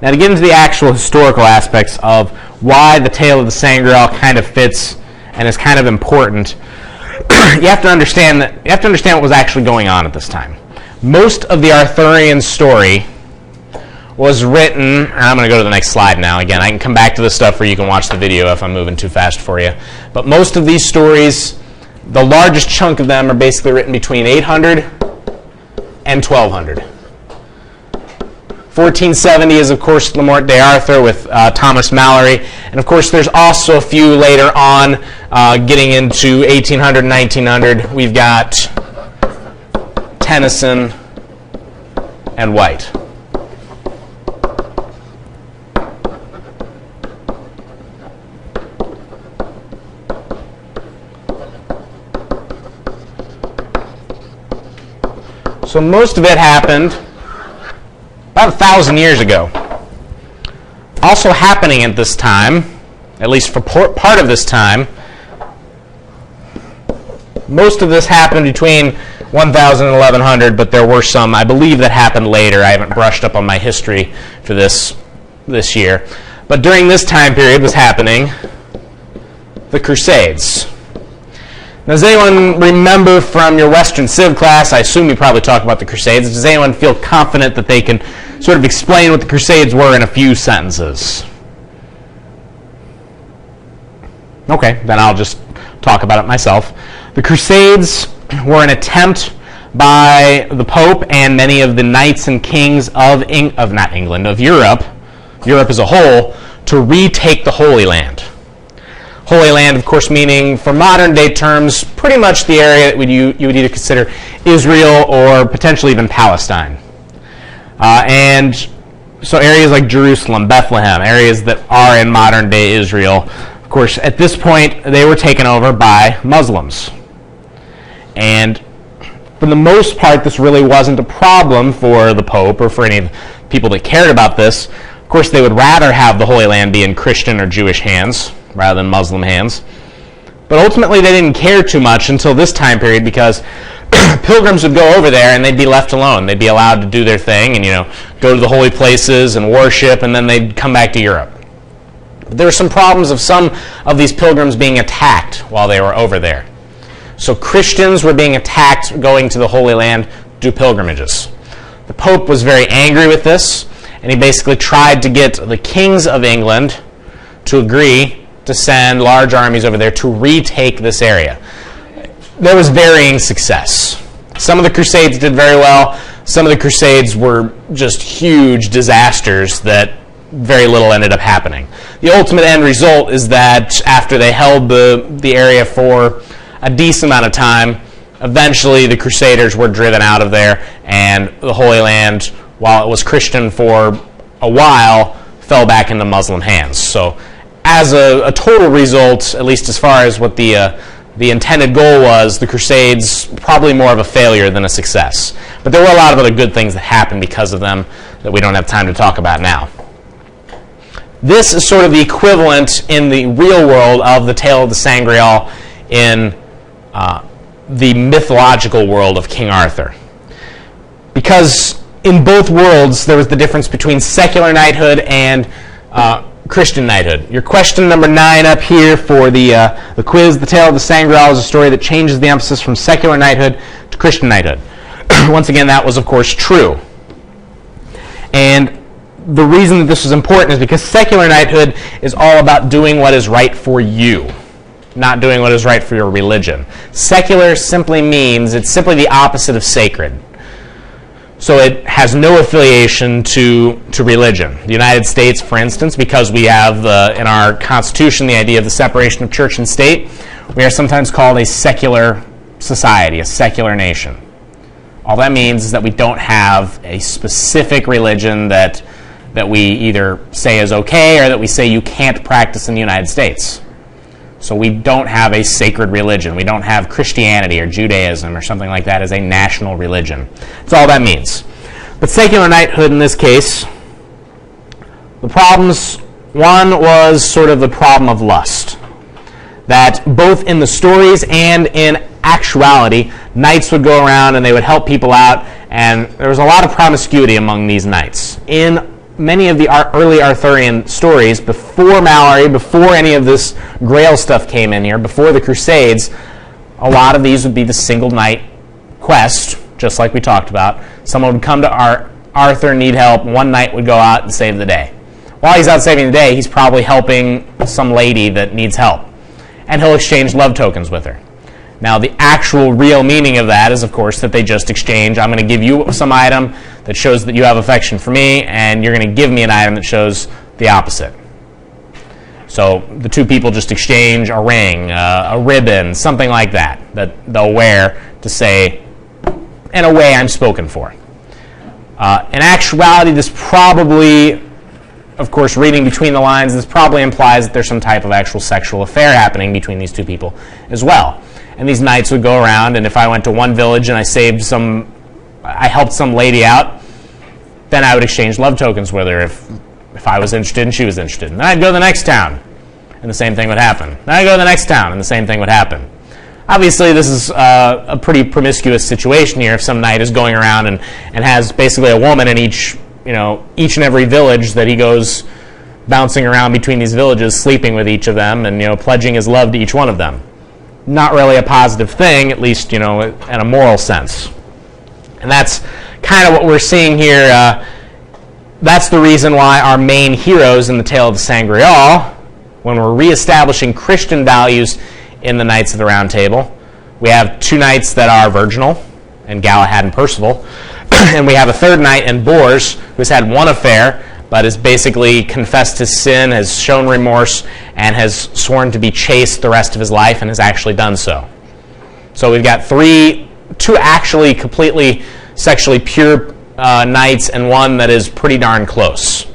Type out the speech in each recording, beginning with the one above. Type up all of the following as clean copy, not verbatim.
Now, to get into the actual historical aspects of why the tale of the Sangreal kind of fits and is kind of important, you have to understand what was actually going on at this time. Most of the Arthurian story was written, and I'm going to go to the next slide now. Again, I can come back to this stuff, or you can watch the video if I'm moving too fast for you. But most of these stories, the largest chunk of them are basically written between 800 and 1200. 1470 is, of course, Le Morte d'Arthur with Thomas Malory. And, of course, there's also a few later on getting into 1800 and 1900. We've got Tennyson and White. So most of it happened about 1,000 years ago. Also happening at this time, at least for part of this time, most of this happened between 1,000 and 1,100, but there were some, I believe, that happened later. I haven't brushed up on my history for this year. But during this time period was happening the Crusades. Now, does anyone remember from your Western Civ class, I assume you probably talk about the Crusades, does anyone feel confident that they can sort of explain what the Crusades were in a few sentences? Okay, then I'll just talk about it myself. The Crusades were an attempt by the Pope and many of the knights and kings of Europe as a whole, to retake the Holy Land. Holy Land, of course, meaning, for modern-day terms, pretty much the area that you would either consider Israel or potentially even Palestine. And so areas like Jerusalem, Bethlehem, areas that are in modern-day Israel, of course, at this point, they were taken over by Muslims. And for the most part, this really wasn't a problem for the Pope or for any of the people that cared about this. Of course, they would rather have the Holy Land be in Christian or Jewish hands rather than Muslim hands. But ultimately, they didn't care too much until this time period, because pilgrims would go over there and they'd be left alone. They'd be allowed to do their thing and, go to the holy places and worship, and then they'd come back to Europe. But there were some problems of some of these pilgrims being attacked while they were over there. So Christians were being attacked going to the Holy Land to do pilgrimages. The Pope was very angry with this, and he basically tried to get the kings of England to agree to send large armies over there to retake this area. There was varying success. Some of the Crusades did very well. Some of the Crusades were just huge disasters that very little ended up happening. The ultimate end result is that after they held the area for a decent amount of time, eventually the Crusaders were driven out of there, and the Holy Land, while it was Christian for a while, fell back into Muslim hands. So as a total result, at least as far as what the intended goal was, the Crusades probably more of a failure than a success. But there were a lot of other good things that happened because of them that we don't have time to talk about now. This is sort of the equivalent in the real world of the tale of the Sangreal in the mythological world of King Arthur. Because in both worlds, there was the difference between secular knighthood and Christian knighthood. Your question number 9 up here for the quiz, the tale of the Sangreal, is a story that changes the emphasis from secular knighthood to Christian knighthood. Once again, that was, of course, true. And the reason that this was important is because secular knighthood is all about doing what is right for you, not doing what is right for your religion. Secular simply means it's simply the opposite of sacred. So it has no affiliation to religion. The United States, for instance, because we have in our Constitution the idea of the separation of church and state, we are sometimes called a secular society, a secular nation. All that means is that we don't have a specific religion that we either say is okay or that we say you can't practice in the United States. So we don't have a sacred religion. We don't have Christianity or Judaism or something like that as a national religion. That's all that means. But secular knighthood in this case, the problems, one was sort of the problem of lust. That both in the stories and in actuality, knights would go around and they would help people out, and there was a lot of promiscuity among these knights. In many of the early Arthurian stories, before Mallory, before any of this Grail stuff came in here, before the Crusades, a lot of these would be the single knight quest, just like we talked about. Someone would come to Arthur, need help. One knight would go out and save the day. While he's out saving the day, he's probably helping some lady that needs help. And he'll exchange love tokens with her. Now, the actual real meaning of that is, of course, that they just exchange. I'm going to give you some item that shows that you have affection for me, and you're going to give me an item that shows the opposite. So the two people just exchange a ring, a ribbon, something like that they'll wear to say, in a way, I'm spoken for. In actuality, this probably, of course, reading between the lines, this probably implies that there's some type of actual sexual affair happening between these two people as well. And these knights would go around, and if I went to one village and I helped some lady out, then I would exchange love tokens with her if I was interested and she was interested. And then I'd go to the next town, and the same thing would happen. Then I'd go to the next town, and the same thing would happen. Obviously, this is a pretty promiscuous situation here if some knight is going around and has basically a woman in each and every village that he goes bouncing around between these villages, sleeping with each of them, and pledging his love to each one of them. Not really a positive thing, at least in a moral sense. And that's kind of what we're seeing here. That's the reason why our main heroes in the Tale of the Sangreal, when we're reestablishing Christian values in the Knights of the Round Table, we have two knights that are virginal, and Galahad and Percival, and we have a third knight in Bors who's had one affair, but has basically confessed his sin, has shown remorse, and has sworn to be chaste the rest of his life, and has actually done so. So we've got two actually completely sexually pure knights, and one that is pretty darn close.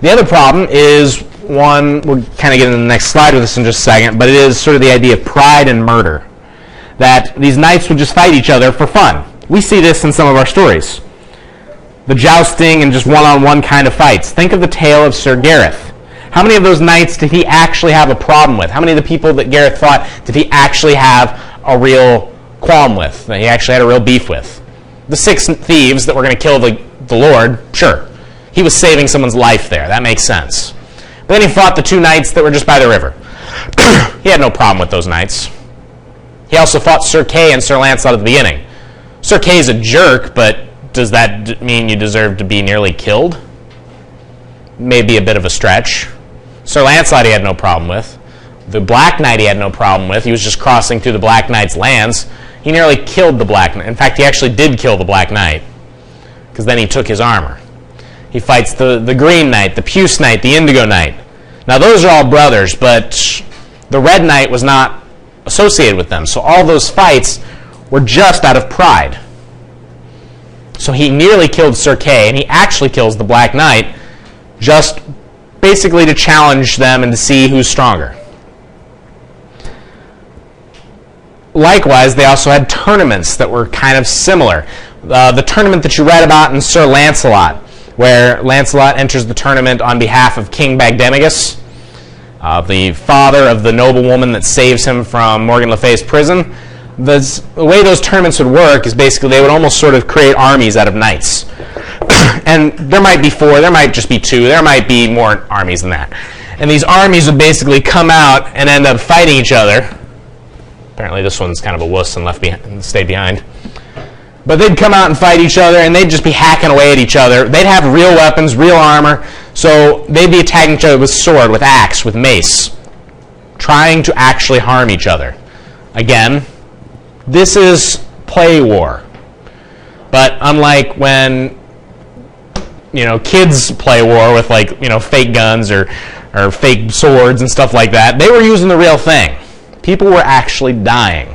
The other problem is one, we'll kind of get into the next slide with this in just a second, but it is sort of the idea of pride and murder. That these knights would just fight each other for fun. We see this in some of our stories. The jousting and just one-on-one kind of fights. Think of the tale of Sir Gareth. How many of those knights did he actually have a problem with? How many of the people that Gareth fought did he actually have a real qualm with, that he actually had a real beef with? The 6 thieves that were going to kill the Lord, sure. He was saving someone's life there. That makes sense. But then he fought the 2 knights that were just by the river. He had no problem with those knights. He also fought Sir Kay and Sir Lancelot at the beginning. Sir Kay's a jerk, but does that mean you deserve to be nearly killed? Maybe a bit of a stretch. Sir Lancelot he had no problem with. The Black Knight he had no problem with. He was just crossing through the Black Knight's lands. He nearly killed the Black Knight. In fact, he actually did kill the Black Knight, because then he took his armor. He fights the Green Knight, the Puce Knight, the Indigo Knight. Now those are all brothers, but the Red Knight was not associated with them. So all those fights were just out of pride. So he nearly killed Sir Kay, and he actually kills the Black Knight just basically to challenge them and to see who's stronger. Likewise, they also had tournaments that were kind of similar. The tournament that you read about in Sir Lancelot, where Lancelot enters the tournament on behalf of King Bagdemagus, the father of the noblewoman that saves him from Morgan Le Fay's prison. The way those tournaments would work is basically they would almost sort of create armies out of knights. And there might be 4, there might just be 2, there might be more armies than that. And these armies would basically come out and end up fighting each other. Apparently this one's kind of a wuss and stayed behind. But they'd come out and fight each other, and they'd just be hacking away at each other. They'd have real weapons, real armor, so they'd be attacking each other with sword, with axe, with mace, trying to actually harm each other. Again, this is play war. But unlike when kids play war with fake guns or fake swords and stuff like that, they were using the real thing. People were actually dying.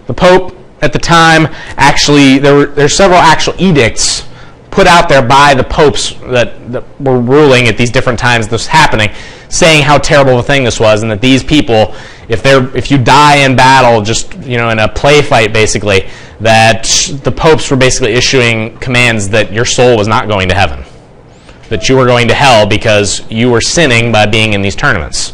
The Pope at the time, actually, there's several actual edicts put out there by the popes that were ruling at these different times this was happening, saying how terrible a thing this was, and that these people, if you die in battle, just in a play fight basically, that the popes were basically issuing commands that your soul was not going to heaven, that you were going to hell because you were sinning by being in these tournaments.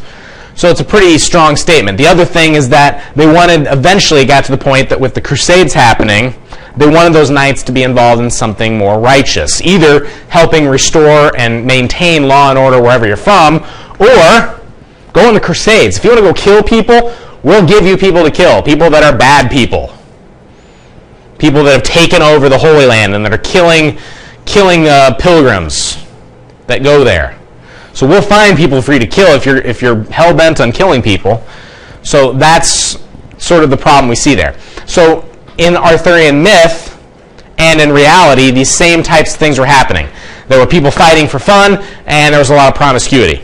So it's a pretty strong statement. The other thing is that they eventually got to the point that with the Crusades happening, they wanted those knights to be involved in something more righteous, either helping restore and maintain law and order wherever you're from, or go on the Crusades. If you want to go kill people, we'll give you people to kill, people that are bad people, people that have taken over the Holy Land and that are killing pilgrims that go there. So we'll find people for you to kill if you're hell-bent on killing people. So that's sort of the problem we see there. So in Arthurian myth and in reality, these same types of things were happening. There were people fighting for fun, and there was a lot of promiscuity.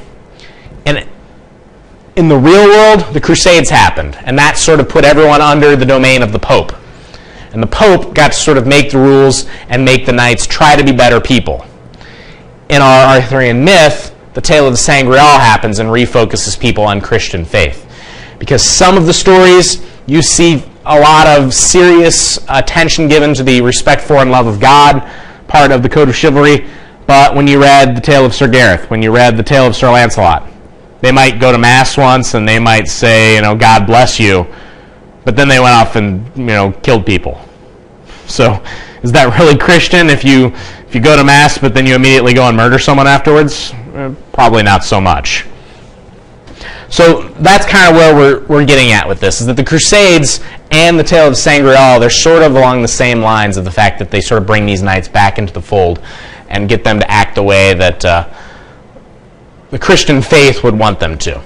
And in the real world, the Crusades happened, and that sort of put everyone under the domain of the Pope. And the Pope got to sort of make the rules and make the knights try to be better people. In our Arthurian myth, the tale of the Sangreal happens and refocuses people on Christian faith. Because some of the stories, you see a lot of serious attention given to the respect for and love of God, part of the Code of Chivalry. But when you read the tale of Sir Gareth, when you read the tale of Sir Lancelot, they might go to Mass once and they might say, God bless you, but then they went off and, killed people. So is that really Christian if you go to Mass but then you immediately go and murder someone afterwards? Probably not so much. So that's kind of where we're getting at with this, is that the Crusades and the tale of Sangreal, they're sort of along the same lines of the fact that they sort of bring these knights back into the fold and get them to act the way that the Christian faith would want them to.